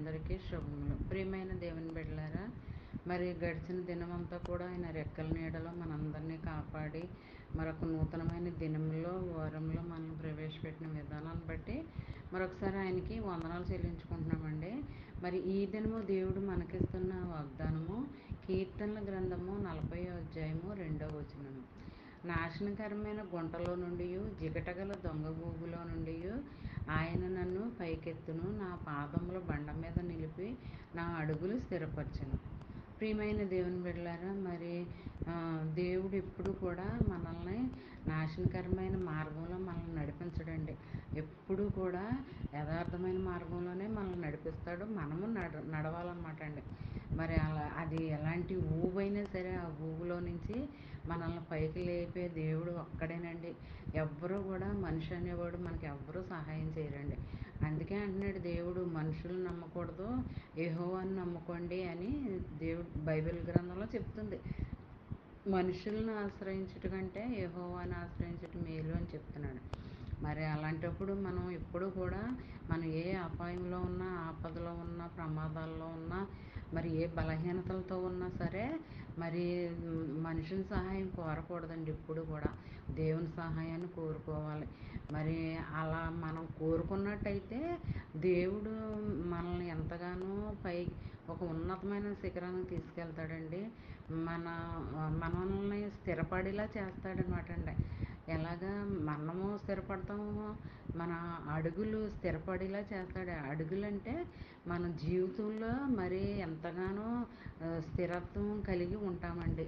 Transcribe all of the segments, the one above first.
అందరికీ శుభములు. ప్రియమైన దేవుని బిడ్డలారా, మరి గడిచిన దినమంతా కూడా ఆయన రెక్కల నీడలో మనందరినీ కాపాడి మరొక నూతనమైన దినంలో వారంలో మనం ప్రవేశపెట్టిన విధానాన్ని బట్టి మరొకసారి ఆయనకి వందనాలు చెల్లించుకుంటున్నామండి. మరి ఈ దినము దేవుడు మనకిస్తున్న వాగ్దానము కీర్తనల గ్రంథము 40వ అధ్యాయము 2వ వచనము. నాశనకరమైన గుంటలో నుండి జిగటగల దొంగ ఊబులో నుండి ఆయన నన్ను పైకెత్తును, నా పాదముల బండ మీద నిలిపి నా అడుగులు స్థిరపరచును. ప్రియమైన దేవుని బిడ్డలారా, మరి దేవుడు ఎప్పుడు కూడా మనల్ని నాశనకరమైన మార్గంలో మనల్ని నడిపించడండి. ఎప్పుడు కూడా యథార్థమైన మార్గంలోనే మనల్ని నడిపిస్తాడు. మనము నడవాలన్నమాట అండి. మరి అది ఎలాంటి ఊబైనా సరే ఆ ఊబులో నుంచి మనల్ని పైకి లేపే దేవుడు ఒక్కడేనండి. ఎవ్వరూ కూడా మనిషి అనేవాడు మనకి ఎవ్వరూ సహాయం చేయరండి. అందుకే అంటున్నాడు దేవుడు, మనుషులు నమ్మకూడదు, యెహోవాను నమ్ముకోండి అని దేవుడు బైబిల్ గ్రంథంలో చెప్తుంది. మనుషులను ఆశ్రయించుట కంటే యెహోవాను ఆశ్రయించుట మేలు అని చెప్తున్నాడు. మరి అలాంటప్పుడు మనం ఎప్పుడు కూడా మనం ఏ అపాయంలో ఉన్నా, ఆపదలో ఉన్నా, ప్రమాదాల్లో ఉన్నా, మరి ఏ బలహీనతలతో ఉన్నా సరే మరి మనుషుని సహాయం కోరకూడదండి. ఇప్పుడు కూడా దేవుని సహాయాన్ని కోరుకోవాలి. మరి అలా మనం కోరుకున్నట్టయితే దేవుడు మనల్ని ఎంతగానో ఒక ఉన్నతమైన శిఖరానికి తీసుకెళ్తాడండి. మనల్ని స్థిరపడేలా చేస్తాడనమాట అండి. ఎలాగా మనము స్థిరపడతామో మన అడుగులు స్థిరపడేలా చేస్తాడు. అడుగులంటే మన జీవితంలో మరి ఎంతగానో స్థిరత్వం కలిగి ఉంటామండి.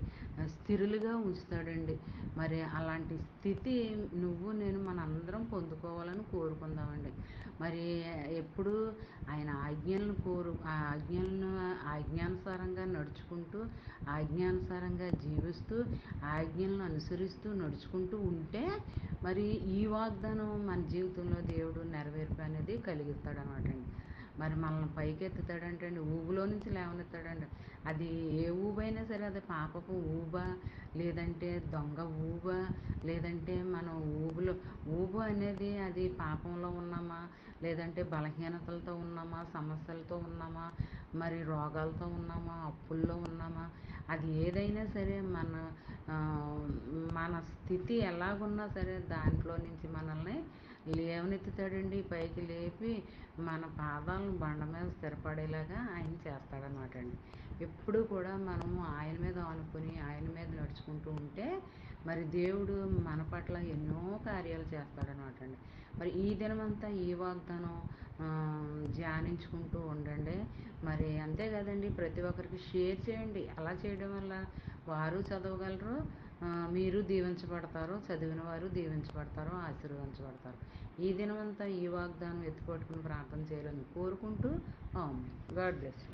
స్థిరులుగా ఉంచుతాడండి. మరి అలాంటి స్థితి నువ్వు నేను మనందరం పొందుకోవాలని కోరుకుందామండి. మరి ఎప్పుడు ఆయన ఆజ్ఞానుసారంగా నడుచుకుంటూ, ఆజ్ఞానుసారంగా జీవిస్తూ, ఆజ్ఞలను అనుసరిస్తూ నడుచుకుంటూ ఉంటే మరి ఈ వాగ్దానం మన జీవితంలో దేవుడు నెరవేర్పు అనేది కలిగిస్తాడనమాట అండి. మరి మనల్ని పైకెత్తుతాడంటే అండి, ఊబులో నుంచి లేవనెత్తాడండి. అది ఏ ఊబైనా సరే, అది పాపపు ఊబ, లేదంటే దొంగ ఊబ, లేదంటే మనం ఊబు అనేది అది పాపంలో ఉన్నామా, లేదంటే బలహీనతలతో ఉన్నామా, సమస్యలతో ఉన్నామా, మరి రోగాలతో ఉన్నామా, అప్పుల్లో ఉన్నామా, అది ఏదైనా సరే మన స్థితి ఎలాగున్నా సరే దాంట్లో నుంచి మనల్ని లేవనెత్తుతాడండి. పైకి లేపి మన పాదాలను బండ మీద స్థిరపడేలాగా ఆయన చేస్తాడనమాట అండి. ఎప్పుడు కూడా మనము ఆయన మీద ఆనుకొని ఆయన మీద నడుచుకుంటూ ఉంటే మరి దేవుడు మన పట్ల ఎన్నో కార్యాలు చేస్తాడనమాట అండి. మరి ఈ దినమంతా ఈ వాగ్దానం ధ్యానించుకుంటూ ఉండండి. మరి అంతే కదండి, ప్రతి ఒక్కరికి షేర్ చేయండి. అలా చేయడం వల్ల వారు చదవగలరు, మీరు దీవించబడతారు, చదివిన వారు దీవించబడతారు, ఆశీర్వదించబడతారు. ఈ దినమంతా ఈ వాగ్దానం ఎత్తుపట్టుకుని ప్రార్థన చేయాలని కోరుకుంటూ గాడ్ బ్లెస్ యు.